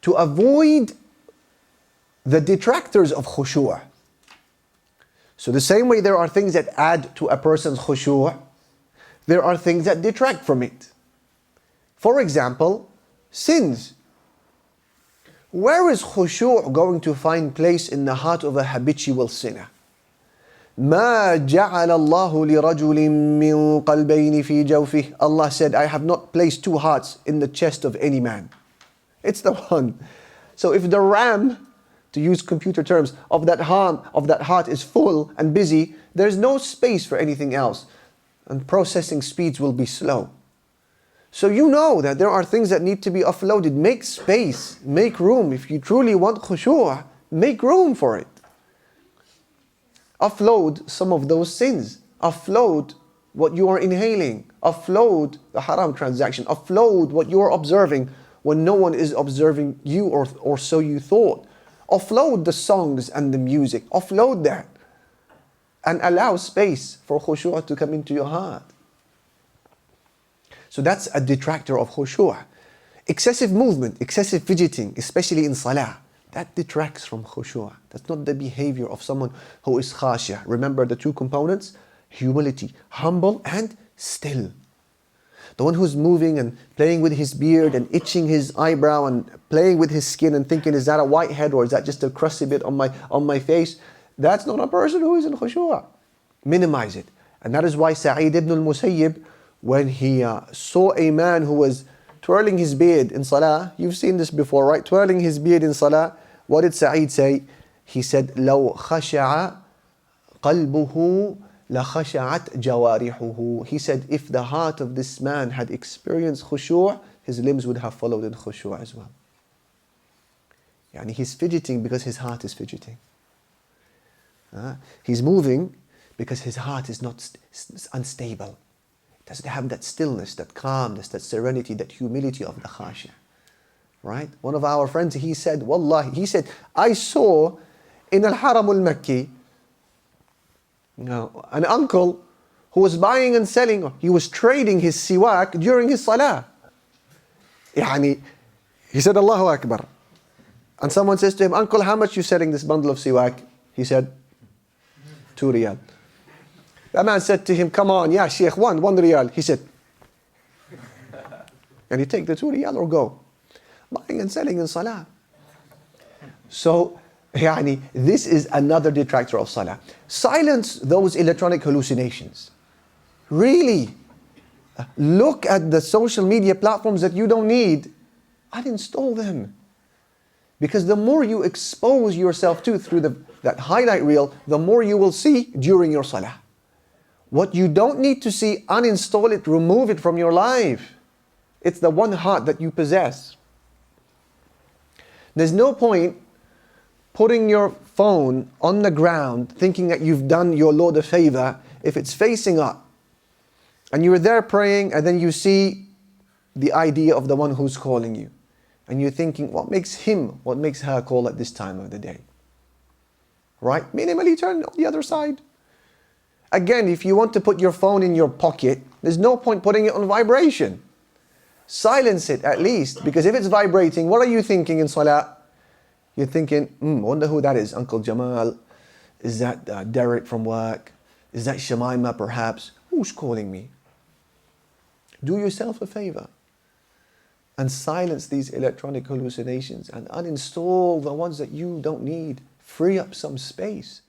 to avoid the detractors of khushu'. So the same way there are things that add to a person's khushu', there are things that detract from it. For example, sins. Where is khushu' going to find place in the heart of a habitual sinner? ما جعل الله لرجل من قلبين في جوفه. Allah said, I have not placed two hearts in the chest of any man. It's the one. So if the RAM, to use computer terms, of that heart is full and busy, there's no space for anything else. And processing speeds will be slow. So you know that there are things that need to be offloaded. Make space, make room. If you truly want khushu', make room for it. Offload some of those sins. Offload what you are inhaling. Offload the haram transaction. Offload what you are observing when no one is observing you, or so you thought. Offload the songs and the music. Offload that. And allow space for khushu' to come into your heart. So that's a detractor of khushu'. Excessive movement, excessive fidgeting, especially in salah, that detracts from khushu'. That's not the behavior of someone who is khashia'. Remember the two components? Humility, humble and still. The one who's moving and playing with his beard and itching his eyebrow and playing with his skin and thinking, is that a white head or is that just a crusty bit on my face? That's not a person who is in khushu'. Minimize it. And that is why Sa'id ibn al-Musayyib, when he saw a man who was twirling his beard in salah, you've seen this before, right? Twirling his beard in salah, what did Sa'id say? He said, لو خشع قلبه لخشعت جوارحه. He said, if the heart of this man had experienced khushu', his limbs would have followed in khushu' as well. Yani he's fidgeting because his heart is fidgeting. He's moving because his heart is not unstable. It doesn't have that stillness, that calmness, that serenity, that humility of the khashia'. Right? One of our friends, he said, Wallahi, he said, I saw in Al-Haram al-Makki, an uncle who was buying and selling, he was trading his siwak during his salah. Yani, he said, Allahu Akbar. And someone says to him, uncle, how much you selling this bundle of siwak? He said, 2 riyal. That man said to him, come on, yeah, Sheikh, 1 riyal. He said, and you take the 2 riyal or go? Buying and selling in salah. So, yani, this is another detractor of salah. Silence those electronic hallucinations. Really, look at the social media platforms that you don't need. Uninstall them. Because the more you expose yourself to through that highlight reel, the more you will see during your salah. What you don't need to see, uninstall it, remove it from your life. It's the one heart that you possess. There's no point putting your phone on the ground thinking that you've done your Lord a favor if it's facing up. And you're there praying and then you see the idea of the one who's calling you. And you're thinking, what makes her call at this time of the day? Right? Minimally turn on the other side. Again, if you want to put your phone in your pocket, there's no point putting it on vibration. Silence it at least, because if it's vibrating, what are you thinking in salah? You're thinking, wonder who that is, Uncle Jamal? Is that Derek from work? Is that Shemaima perhaps? Who's calling me? Do yourself a favor and silence these electronic hallucinations and uninstall the ones that you don't need. Free up some space.